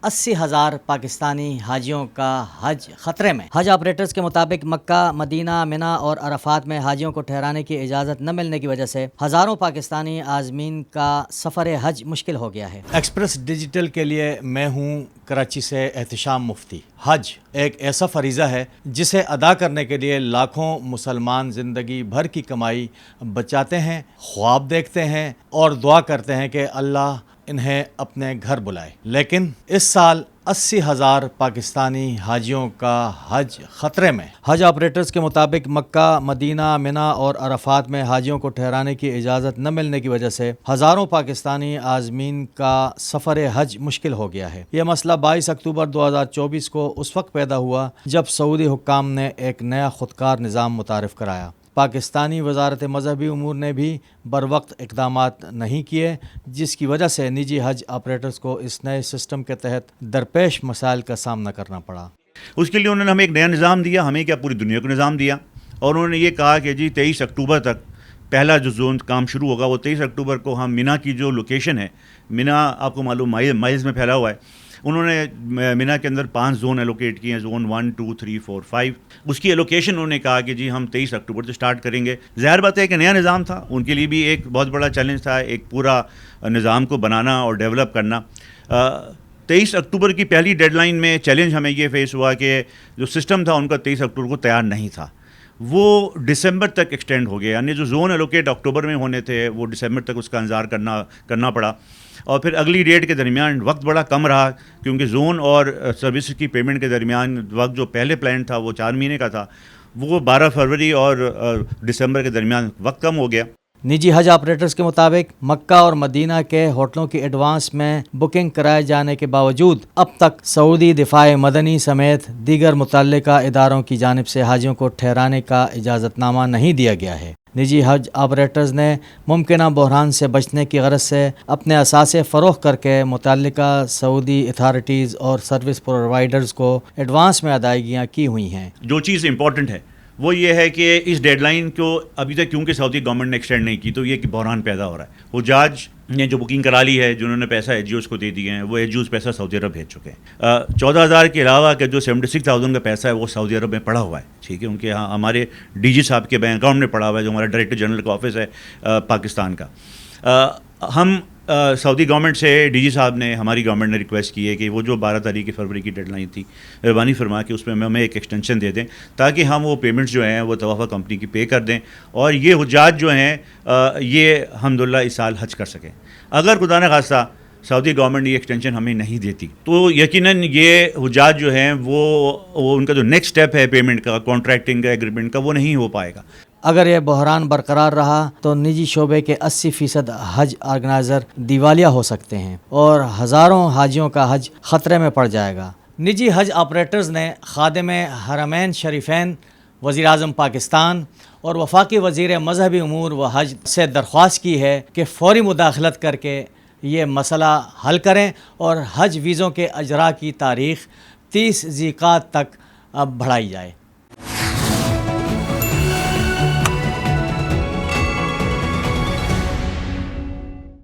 80,000 پاکستانی حاجیوں کا حج خطرے میں۔ حج آپریٹرز کے مطابق مکہ، مدینہ، منا اور عرفات میں حاجیوں کو ٹھہرانے کی اجازت نہ ملنے کی وجہ سے ہزاروں پاکستانی عازمین کا سفر حج مشکل ہو گیا ہے۔ ایکسپریس ڈیجیٹل کے لیے میں ہوں کراچی سے احتشام مفتی۔ حج ایک ایسا فریضہ ہے جسے ادا کرنے کے لیے لاکھوں مسلمان زندگی بھر کی کمائی بچاتے ہیں، خواب دیکھتے ہیں اور دعا کرتے ہیں کہ اللہ انہیں اپنے گھر بلائے، لیکن اس سال 80,000 پاکستانی حاجیوں کا حج خطرے میں۔ حج آپریٹرز کے مطابق مکہ، مدینہ، منا اور عرفات میں حاجیوں کو ٹھہرانے کی اجازت نہ ملنے کی وجہ سے ہزاروں پاکستانی عازمین کا سفر حج مشکل ہو گیا ہے۔ یہ مسئلہ 22 اکتوبر 2024 کو اس وقت پیدا ہوا جب سعودی حکام نے ایک نیا خودکار نظام متعارف کرایا۔ پاکستانی وزارت مذہبی امور نے بھی بروقت اقدامات نہیں کیے، جس کی وجہ سے نجی حج آپریٹرز کو اس نئے سسٹم کے تحت درپیش مسائل کا سامنا کرنا پڑا۔ اس کے لیے انہوں نے ہمیں ایک نیا نظام دیا، ہمیں کیا پوری دنیا کو نظام دیا، اور انہوں نے یہ کہا کہ جی 23 اکتوبر تک پہلا جو زون کام شروع ہوگا وہ 23 اکتوبر کو ہم منا کی جو لوکیشن ہے، منا آپ کو معلوم مائلز میں پھیلا ہوا ہے، انہوں نے منا کے اندر 5 زون ایلوکیٹ کیے ہیں، زون 1، 2، 3، 4، 5۔ اس کی ایلوکیشن انہوں نے کہا کہ جی ہم 23 اکتوبر سے سٹارٹ کریں گے۔ ظاہر بات ہے کہ نیا نظام تھا، ان کے لیے بھی ایک بہت بڑا چیلنج تھا ایک پورا نظام کو بنانا اور ڈیولپ کرنا۔ 23 اکتوبر کی پہلی ڈیڈ لائن میں چیلنج ہمیں یہ فیس ہوا کہ جو سسٹم تھا ان کا 23 اکتوبر کو تیار نہیں تھا، وہ دسمبر تک ایکسٹینڈ ہو گیا، یعنی جو زون ایلوکیٹ اکتوبر میں ہونے تھے وہ دسمبر تک اس کا انتظار کرنا پڑا، اور پھر اگلی ڈیٹ کے درمیان وقت بڑا کم رہا، کیونکہ زون اور سروس کی پیمنٹ کے درمیان وقت جو پہلے پلان تھا وہ 4 مہینے کا تھا، وہ 12 فروری اور دسمبر کے درمیان وقت کم ہو گیا۔ نجی حج آپریٹرز کے مطابق مکہ اور مدینہ کے ہوٹلوں کی ایڈوانس میں بکنگ کرائے جانے کے باوجود اب تک سعودی دفاع مدنی سمیت دیگر متعلقہ اداروں کی جانب سے حاجیوں کو ٹھہرانے کا اجازت نامہ نہیں دیا گیا ہے۔ نجی حج آپریٹرز نے ممکنہ بحران سے بچنے کی غرض سے اپنے اثاثے فروخت کر کے متعلقہ سعودی اتھارٹیز اور سروس پرووائڈرز کو ایڈوانس میں ادائیگیاں کی ہوئی ہیں۔ جو چیز امپورٹنٹ ہے وہ یہ ہے کہ اس ڈیڈ لائن کو ابھی تک کیونکہ سعودی گورنمنٹ نے ایکسٹینڈ نہیں کی تو یہ کہ بحران پیدا ہو رہا ہے۔ حجاج نے جو بکنگ کرا لی ہے، جنہوں نے پیسہ ایچ جی اوز کو دے دیے ہیں، وہ ایچ جی اوز پیسہ سعودی عرب بھیج چکے ہیں۔ 14,000 کے علاوہ کہ جو 76,000 کا پیسہ ہے وہ سعودی عرب میں پڑا ہوا ہے، ٹھیک ہے، ان کے یہاں ہمارے ڈی جی صاحب کے بینک اکاؤنٹ میں پڑا ہوا ہے، جو ہمارا ڈائریکٹر جنرل کا آفس ہے پاکستان کا۔ ہم سعودی گورنمنٹ سے ڈی جی صاحب نے، ہماری گورنمنٹ نے ریکویسٹ کی ہے کہ وہ جو 12 تاریخ فروری کی ڈیڈ لائن تھی، مہربانی فرما کے اس میں ہمیں ایک ایکسٹینشن دے دیں تاکہ ہم وہ پیمنٹس جو ہیں وہ طوافہ کمپنی کی پے کر دیں، اور یہ حجاج جو ہیں یہ الحمدللہ اس سال حج کر سکیں۔ اگر خدا نخواستہ سعودی گورنمنٹ یہ ایکسٹینشن ہمیں نہیں دیتی تو یقیناً یہ حجاج جو ہیں وہ ان کا جو نیکسٹ اسٹیپ ہے پیمنٹ کا، کانٹریکٹنگ کا، ایگریمنٹ کا، وہ نہیں ہو پائے گا۔ اگر یہ بحران برقرار رہا تو نجی شعبے کے 80% حج آرگنائزر دیوالیہ ہو سکتے ہیں اور ہزاروں حاجیوں کا حج خطرے میں پڑ جائے گا۔ نجی حج آپریٹرز نے خادم حرمین شریفین، وزیر اعظم پاکستان اور وفاقی وزیر مذہبی امور و حج سے درخواست کی ہے کہ فوری مداخلت کر کے یہ مسئلہ حل کریں اور حج ویزوں کے اجراء کی تاریخ 30 ذی القعدہ تک بڑھائی جائے۔